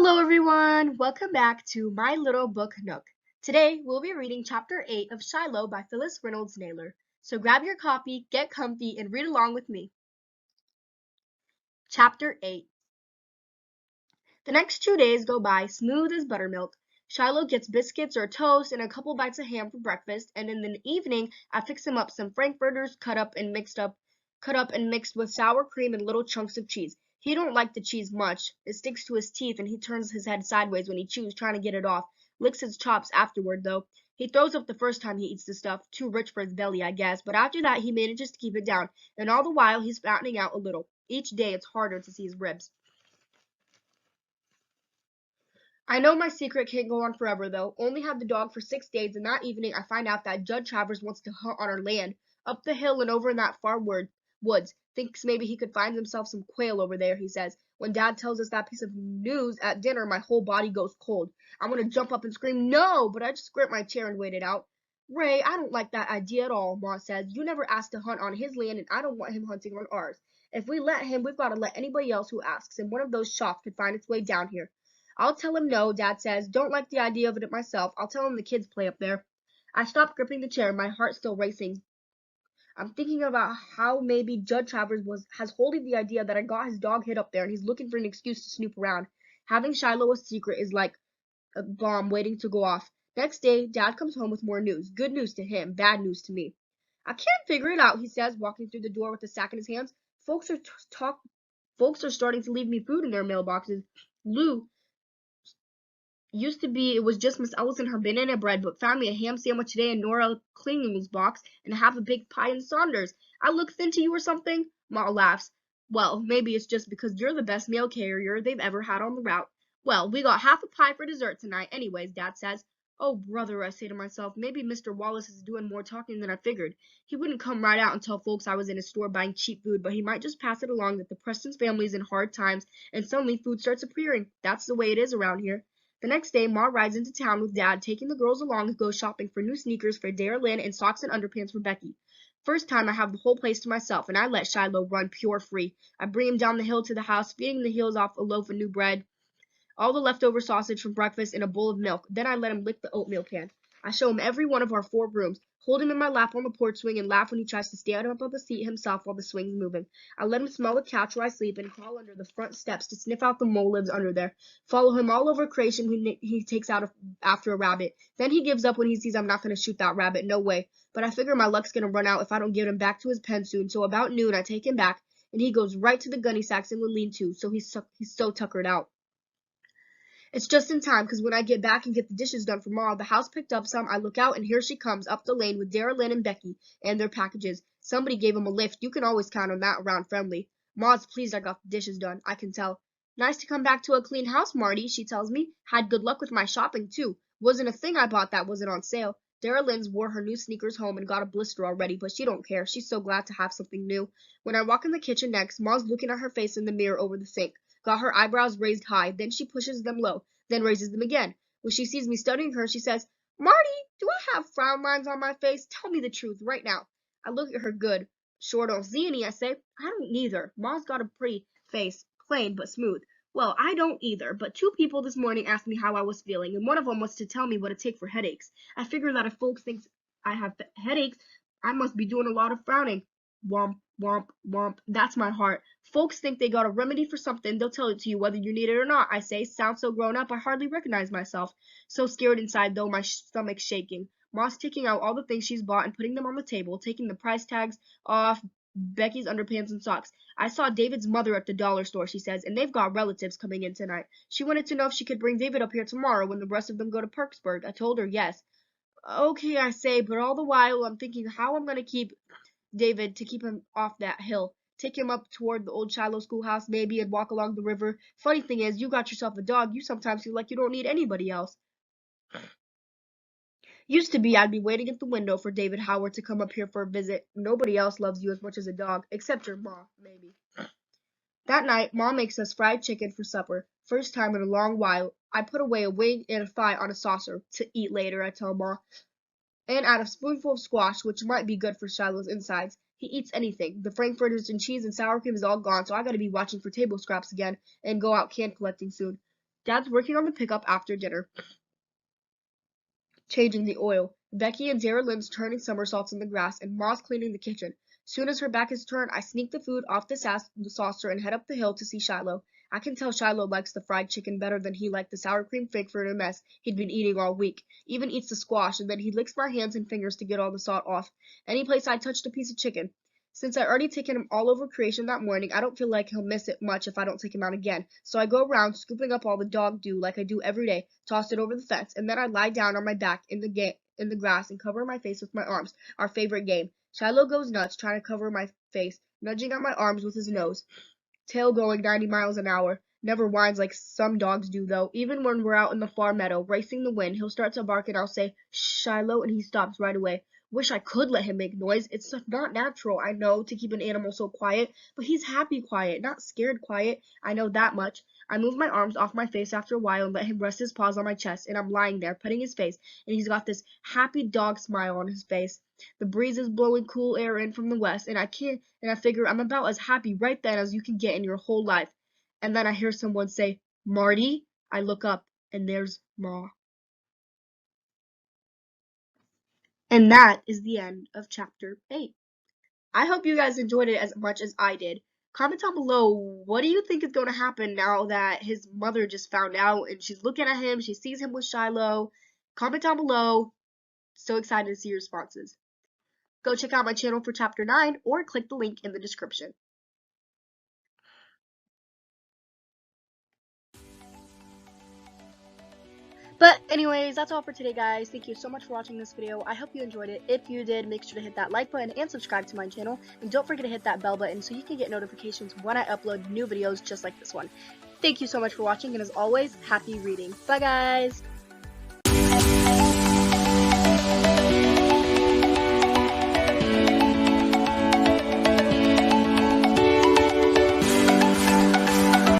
Hello everyone! Welcome back to My Little Book Nook. Today we'll be reading Chapter 8 of Shiloh by Phillis Reynolds Naylor. So grab your copy, get comfy, and read along with me. Chapter 8. The next 2 days go by smooth as buttermilk. Shiloh gets biscuits or toast and a couple bites of ham for breakfast, and in the evening I fix him up some frankfurters cut up and mixed with sour cream and little chunks of cheese. He don't like the cheese much. It sticks to his teeth and he turns his head sideways when he chews, trying to get it off. Licks his chops afterward, though. He throws up the first time he eats the stuff, too rich for his belly, I guess, but after that he manages to keep it down, and all the while he's fattening out a little. Each day it's harder to see his ribs. I know my secret can't go on forever, though. Only had the dog for 6 days, and that evening I find out that Judd Travers wants to hunt on our land, up the hill and over in that far woods. Thinks maybe he could find himself some quail over there, he says. When Dad tells us that piece of news at dinner, my whole body goes cold. I want to jump up and scream, no, but I just grip my chair and wait it out. Ray, I don't like that idea at all, Ma says. You never asked to hunt on his land, and I don't want him hunting on ours. If we let him, we've got to let anybody else who asks, and one of those shots could find its way down here. I'll tell him no, Dad says. Don't like the idea of it myself. I'll tell him the kids play up there. I stop gripping the chair, my heart still racing. I'm thinking about how maybe Judd Travers has holding the idea that I got his dog hid up there and he's looking for an excuse to snoop around. Having Shiloh a secret is like a bomb waiting to go off. Next day, Dad comes home with more news. Good news to him, bad news to me. I can't figure it out, he says, walking through the door with a sack in his hands. Folks are starting to leave me food in their mailboxes. Lou used to be it was just Miss Ellis and her banana bread, but found me a ham sandwich today in Nora Klingle's box and half a baked pie in Saunders. I look thin to you or something? Ma laughs. Well, maybe it's just because you're the best mail carrier they've ever had on the route. Well, we got half a pie for dessert tonight anyways, Dad says. Oh, brother, I say to myself, maybe Mr. Wallace is doing more talking than I figured. He wouldn't come right out and tell folks I was in a store buying cheap food, but he might just pass it along that the Preston's family's in hard times, and suddenly food starts appearing. That's the way it is around here. The next day, Ma rides into town with Dad, taking the girls along to go shopping for new sneakers for Dara Lynn and socks and underpants for Becky. First time I have the whole place to myself, and I let Shiloh run pure free. I bring him down the hill to the house, feeding the heels off a loaf of new bread, all the leftover sausage from breakfast, and a bowl of milk. Then I let him lick the oatmeal can. I show him every one of our 4 rooms, hold him in my lap on the porch swing, and laugh when he tries to stand up on the seat himself while the swing's moving. I let him smell the couch where I sleep and crawl under the front steps to sniff out the mole lives under there. Follow him all over creation when he takes out after a rabbit. Then he gives up when he sees I'm not going to shoot that rabbit. No way. But I figure my luck's going to run out if I don't get him back to his pen soon. So about noon, I take him back, and he goes right to the gunny sacks in the lean-to, so he's so tuckered out. It's just in time, because when I get back and get the dishes done for Ma, the house picked up some, I look out, and here she comes up the lane with Dara Lynn and Becky and their packages. Somebody gave them a lift. You can always count on that around Friendly. Ma's pleased I got the dishes done, I can tell. Nice to come back to a clean house, Marty, she tells me. Had good luck with my shopping, too. Wasn't a thing I bought that wasn't on sale. Dara Lynn's wore her new sneakers home and got a blister already, but she don't care. She's so glad to have something new. When I walk in the kitchen next, Ma's looking at her face in the mirror over the sink. Got her eyebrows raised high, then she pushes them low, then raises them again. When she sees me studying her, she says, Marty, do I have frown lines on my face? Tell me the truth right now. I look at her good. Sure don't see any, I say. I don't neither. Ma's got a pretty face, plain but smooth. Well, I don't either, but 2 people this morning asked me how I was feeling, and one of them was to tell me what it takes for headaches. I figure that if folks think I have headaches, I must be doing a lot of frowning. Womp, womp, womp. That's my heart. Folks think they got a remedy for something. They'll tell it to you whether you need it or not, I say. Sound so grown up, I hardly recognize myself. So scared inside, though, my stomach's shaking. Ma's taking out all the things she's bought and putting them on the table, taking the price tags off Becky's underpants and socks. I saw David's mother at the dollar store, she says, and they've got relatives coming in tonight. She wanted to know if she could bring David up here tomorrow when the rest of them go to Perksburg. I told her yes. Okay, I say, but all the while I'm thinking how I'm going to keep David to keep him off that hill. Take him up toward the old Shiloh schoolhouse, maybe, and walk along the river. Funny thing is, you got yourself a dog. You sometimes feel like you don't need anybody else. Used to be I'd be waiting at the window for David Howard to come up here for a visit. Nobody else loves you as much as a dog, except your ma, maybe. That night, Ma makes us fried chicken for supper. First time in a long while. I put away a wing and a thigh on a saucer. To eat later, I tell Ma. And add a spoonful of squash, which might be good for Shiloh's insides. He eats anything. The frankfurters and cheese and sour cream is all gone, so I gotta be watching for table scraps again, and go out can collecting soon. Dad's working on the pickup after dinner, changing the oil. Becky and Zara Lynn's turning somersaults in the grass, and Ma's cleaning the kitchen. Soon as her back is turned, I sneak the food off the saucer and head up the hill to see Shiloh. I can tell Shiloh likes the fried chicken better than he liked the sour cream frankfurter mess he'd been eating all week. Even eats the squash, and then he licks my hands and fingers to get all the salt off. Any place I touched a piece of chicken. Since I already taken him all over creation that morning, I don't feel like he'll miss it much if I don't take him out again. So I go around scooping up all the dog dew like I do every day, toss it over the fence, and then I lie down on my back in the grass and cover my face with my arms. Our favorite game. Shiloh goes nuts trying to cover my face, nudging at my arms with his nose, tail going 90 miles an hour. Never whines like some dogs do, though. Even when we're out in the far meadow, racing the wind, he'll start to bark and I'll say, "Shh, Shiloh," and he stops right away. Wish I could let him make noise. It's not natural, I know, to keep an animal so quiet, but he's happy quiet, not scared quiet. I know that much. I move my arms off my face after a while and let him rest his paws on my chest, and I'm lying there, petting his face, and he's got this happy dog smile on his face. The breeze is blowing cool air in from the west, and I figure I'm about as happy right then as you can get in your whole life. And then I hear someone say, "Marty?" I look up, and there's Ma. And that is the end of chapter 8. I hope you guys enjoyed it as much as I did. Comment down below, what do you think is going to happen now that his mother just found out and she's looking at him, she sees him with Shiloh? Comment down below. So excited to see your responses. Go check out my channel for chapter 9 or click the link in the description. But anyways, that's all for today, guys. Thank you so much for watching this video. I hope you enjoyed it. If you did, make sure to hit that like button and subscribe to my channel. And don't forget to hit that bell button so you can get notifications when I upload new videos just like this one. Thank you so much for watching, and as always, happy reading. Bye, guys!